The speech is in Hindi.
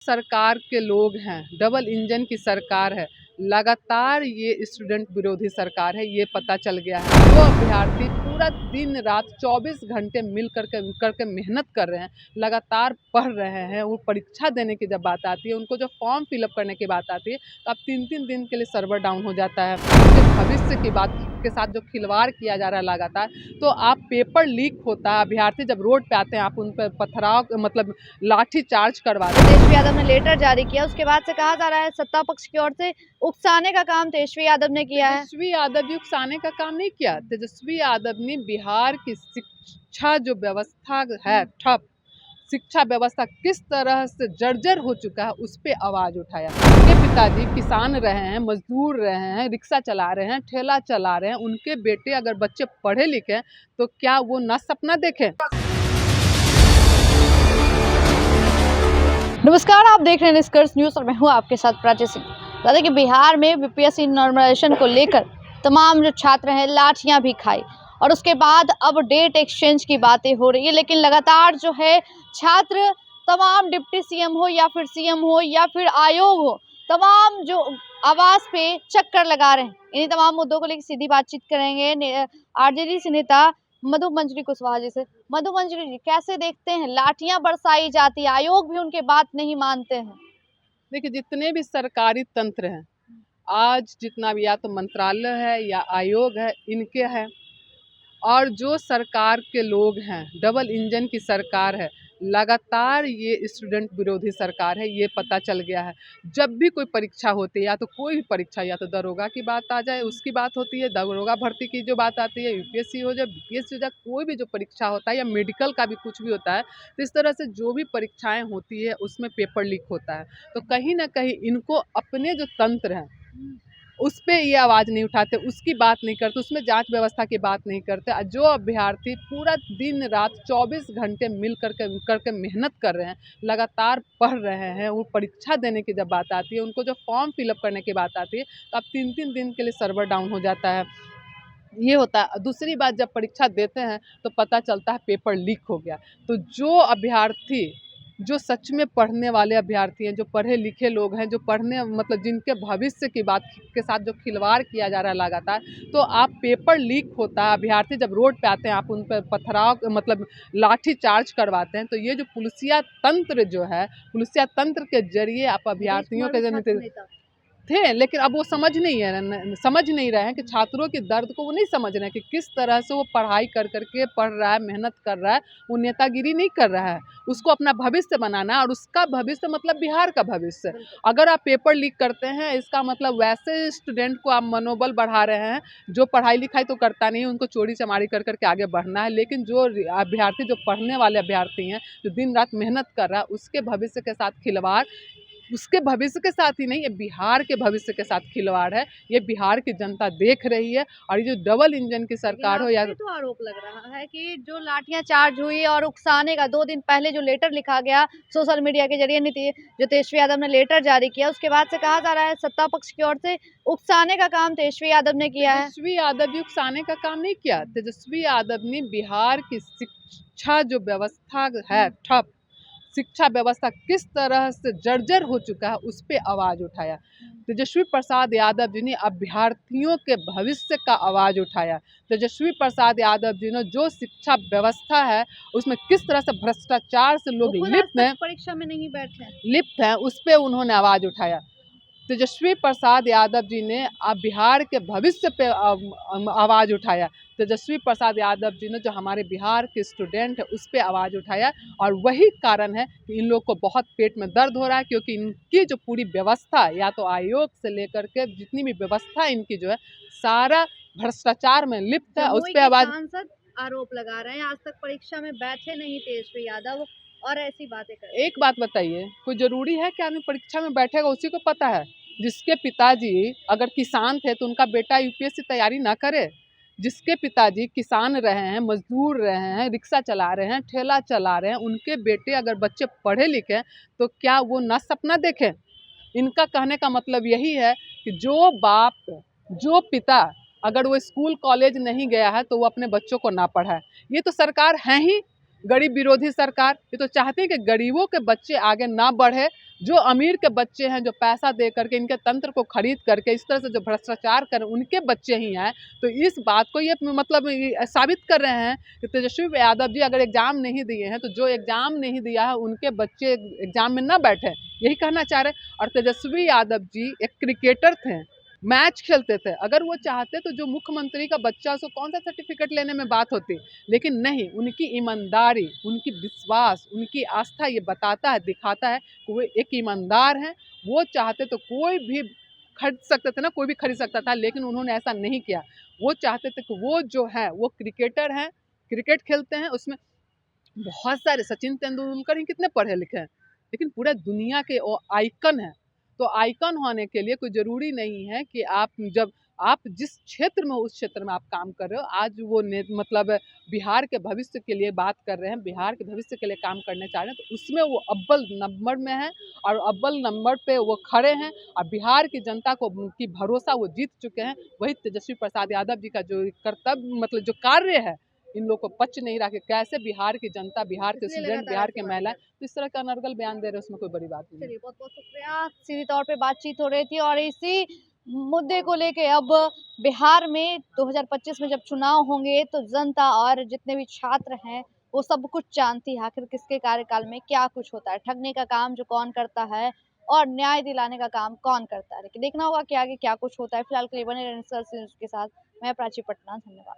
सरकार के लोग हैं, डबल इंजन की सरकार है। लगातार ये स्टूडेंट विरोधी सरकार है, ये पता चल गया है। वो अभ्यर्थी पूरा दिन रात 24 घंटे मिल करके मेहनत कर रहे हैं, लगातार पढ़ रहे हैं। वो परीक्षा देने की जब बात आती है, उनको जो फॉर्म फिलअप करने की बात आती है, तो अब 3-3 दिन के लिए सर्वर डाउन हो जाता है। उनके भविष्य की बात के साथ जो खिलवाड़ किया जा रहा है लगातार, तो आप पेपर लीक होता है, अभ्यर्थी जब रोड पे आते हैं, आप उन पर पथराव मतलब लाठी चार्ज करवाते हैं। तेजस्वी यादव ने लेटर जारी किया, उसके बाद से कहा जा रहा है सत्ता पक्ष की ओर से उकसाने का काम तेजस्वी यादव ने किया है। तेजस्वी यादव भी उकसाने का काम नहीं किया। तेजस्वी यादव ने बिहार की शिक्षा जो व्यवस्था है ठप, शिक्षा व्यवस्था किस तरह से जर्जर हो चुका है, उस पर आवाज उठाया। उनके पिताजी किसान रहे हैं, मजदूर रहे हैं, रिक्शा चला रहे हैं, ठेला चला रहे हैं। उनके बेटे अगर बच्चे पढ़े लिखे तो क्या वो ना सपना देखें? नमस्कार, आप देख रहे हैं निष्कर्ष न्यूज और मैं हूं आपके साथ प्राची सिंह। बता दें कि बिहार में बीपीएससी नॉर्मलाइजेशन को लेकर तमाम जो छात्र हैं लाठियां भी खाई और उसके बाद अब डेट एक्सचेंज की बातें हो रही है। लेकिन लगातार जो है छात्र तमाम डिप्टी सीएम हो या फिर सीएम हो या फिर आयोग हो, तमाम जो आवास पे चक्कर लगा रहे हैं। इन्हीं तमाम मुद्दों को लेकर सीधी बातचीत करेंगे आरजेडी से नेता मधु मंजरी कुशवाहा जी से। मधु मंजरी जी, कैसे देखते हैं लाठियां बरसाई जाती है, आयोग भी उनके बात नहीं मानते हैं? देखिए, जितने भी सरकारी तंत्र हैं, आज जितना भी या तो मंत्रालय है या आयोग है, इनके हैं। और जो सरकार के लोग हैं, डबल इंजन की सरकार है। लगातार ये स्टूडेंट विरोधी सरकार है, ये पता चल गया है। जब भी कोई परीक्षा होती है, या तो कोई भी परीक्षा, या तो दरोगा की बात आ जाए, उसकी बात होती है, दरोगा भर्ती की जो बात आती है, यूपीएससी हो जाए, बीपीएससी हो जाए, कोई भी जो परीक्षा होता है या मेडिकल का भी कुछ भी होता है, तो इस तरह से जो भी परीक्षाएं होती है उसमें पेपर लीक होता है। तो कहीं ना कहीं इनको अपने जो तंत्र हैं उस पे ये आवाज़ नहीं उठाते, उसकी बात नहीं करते, उसमें जांच व्यवस्था की बात नहीं करते। जो अभ्यर्थी पूरा दिन रात 24 घंटे मिल करके मेहनत कर रहे हैं, लगातार पढ़ रहे हैं, वो परीक्षा देने की जब बात आती है, उनको जो फॉर्म फिलअप करने की बात आती है, तो अब 3-3 दिन के लिए सर्वर डाउन हो जाता है। ये होता है। दूसरी बात, जब परीक्षा देते हैं तो पता चलता है पेपर लीक हो गया। तो जो अभ्यर्थी जो सच में पढ़ने वाले अभ्यर्थी हैं, जो पढ़े लिखे लोग हैं, जो पढ़ने मतलब जिनके भविष्य की बात के साथ जो खिलवाड़ किया जा रहा है लगातार, तो आप पेपर लीक होता है, अभ्यर्थी जब रोड पे आते हैं, आप उन पर पथराव मतलब लाठी चार्ज करवाते हैं। तो ये जो पुलिसिया तंत्र जो है, पुलिसिया तंत्र के जरिए आप अभ्यर्थियों के थे, लेकिन अब वो समझ नहीं रहे हैं कि छात्रों के दर्द को वो नहीं समझ रहे हैं कि किस तरह से वो पढ़ाई कर करके पढ़ रहा है, मेहनत कर रहा है। वो नेतागिरी नहीं कर रहा है, उसको अपना भविष्य बनाना है, और उसका भविष्य मतलब बिहार का भविष्य। अगर आप पेपर लीक करते हैं, इसका मतलब वैसे स्टूडेंट को आप मनोबल बढ़ा रहे हैं जो पढ़ाई लिखाई तो करता नहीं है, उनको चोरी चमारी कर करके आगे बढ़ना है। लेकिन जो अभ्यर्थी, जो पढ़ने वाले अभ्यर्थी हैं, जो दिन रात मेहनत कर रहा है, उसके भविष्य के साथ खिलवाड़, उसके भविष्य के साथ ही नहीं, ये बिहार के भविष्य के साथ खिलवाड़ है। ये बिहार की जनता देख रही है। और ये जो डबल इंजन की सरकार हो या तो आरोप लग रहा है कि जो लाठियां चार्ज हुई और उकसाने का 2 दिन पहले जो लेटर लिखा गया सोशल मीडिया के जरिए, जो तेजस्वी यादव ने लेटर जारी किया, उसके बाद से कहा जा रहा है सत्ता पक्ष की ओर से उकसाने का काम तेजस्वी यादव ने किया है। तेजस्वी यादव भी उकसाने का काम नहीं किया। तेजस्वी यादव ने बिहार की शिक्षा जो व्यवस्था है ठप, शिक्षा व्यवस्था किस तरह से जर्जर हो चुका है, उस पर आवाज़ उठाया। तेजस्वी प्रसाद यादव जी ने अभ्यर्थियों के भविष्य का आवाज़ उठाया। तेजस्वी प्रसाद यादव जी ने जो शिक्षा व्यवस्था है उसमें किस तरह से भ्रष्टाचार से लोग परीक्षा में नहीं बैठे लिप्त हैं, उस पर उन्होंने आवाज़ उठाया। तेजस्वी प्रसाद यादव जी ने बिहार के भविष्य पे आवाज़ उठाया। तेजस्वी प्रसाद यादव जी ने जो हमारे बिहार के स्टूडेंट है उस पर आवाज़ उठाया। और वही कारण है कि इन लोग को बहुत पेट में दर्द हो रहा है, क्योंकि इनकी जो पूरी व्यवस्था, या तो आयोग से लेकर के जितनी भी व्यवस्था इनकी जो है, सारा भ्रष्टाचार में लिप्त है। उस पर आवाज़ आरोप लगा रहे हैं, आज तक परीक्षा में बैठे नहीं तेजस्वी यादव और ऐसी बातें कर। एक बात बताइए, कोई ज़रूरी है कि आदमी परीक्षा में बैठेगा? उसी को पता है। जिसके पिताजी अगर किसान थे तो उनका बेटा यूपीएससी तैयारी ना करे। जिसके पिताजी किसान रहे हैं, मजदूर रहे हैं, रिक्शा चला रहे हैं, ठेला चला रहे हैं, उनके बेटे अगर बच्चे पढ़े लिखे तो क्या वो ना सपना देखें? इनका कहने का मतलब यही है कि जो बाप, जो पिता अगर वो स्कूल कॉलेज नहीं गया है तो वो अपने बच्चों को ना पढ़ाए। ये तो सरकार है ही गरीब विरोधी सरकार, ये तो चाहती है कि गरीबों के बच्चे आगे ना बढ़े। जो अमीर के बच्चे हैं, जो पैसा दे करके इनके तंत्र को खरीद करके इस तरह से जो भ्रष्टाचार कर उनके बच्चे ही हैं। तो इस बात को ये मतलब ये साबित कर रहे हैं कि तेजस्वी यादव जी अगर एग्जाम नहीं दिए हैं तो जो एग्जाम नहीं दिया है उनके बच्चे एग्जाम में ना बैठे, यही कहना चाह रहे हैं। और तेजस्वी यादव जी एक क्रिकेटर थे, मैच खेलते थे। अगर वो चाहते तो जो मुख्यमंत्री का बच्चा उसको कौन सा सर्टिफिकेट लेने में बात होती, लेकिन नहीं, उनकी ईमानदारी, उनकी विश्वास, उनकी आस्था ये बताता है, दिखाता है कि वो एक ईमानदार हैं। वो चाहते तो कोई भी खरीद सकते थे ना, कोई भी खरीद सकता था, लेकिन उन्होंने ऐसा नहीं किया। वो चाहते थे कि वो जो है वो क्रिकेटर हैं, क्रिकेट खेलते हैं, उसमें बहुत सारे सचिन तेंदुलकर ही कितने पढ़े लिखे हैं, लेकिन पूरा दुनिया के वो आइकन हैं। तो आइकन होने के लिए कोई ज़रूरी नहीं है कि जब आप जिस क्षेत्र में हो उस क्षेत्र में आप काम कर रहे हो। आज वो मतलब बिहार के भविष्य के लिए बात कर रहे हैं, बिहार के भविष्य के लिए काम करने चाह रहे हैं, तो उसमें वो अव्वल नंबर में हैं और अव्वल नंबर पे वो खड़े हैं और बिहार की जनता को की भरोसा वो जीत चुके हैं। वही तेजस्वी प्रसाद यादव जी का जो कर्तव्य मतलब जो कार्य है, इन लोग को पच नहीं रहा कि कैसे बिहार की जनता, बिहार के इसलिए स्टूडेंट, लगातार बिहार ऐसे के बात महिला कर रहे हैं। इस तरह का अनर्गल बयान दे रहे हैं, उसमें कोई बड़ी बात नहीं है। चलिए बहुत-बहुत शुक्रिया। सीधे तौर पे बातचीत हो रही थी और इसी मुद्दे को लेके अब बिहार में 2025 में जब चुनाव होंगे तो जनता और जितने भी छात्र हैं वो सब कुछ जानती है आखिर किसके कार्यकाल में क्या कुछ होता है। ठगने का काम जो कौन करता है और न्याय दिलाने का काम कौन करता है। लेकिन देखना होगा कि आगे क्या कुछ होता है। फिलहाल के लिए बने रहें सर्च न्यूज़ के साथ। मैं प्राची पटना, धन्यवाद।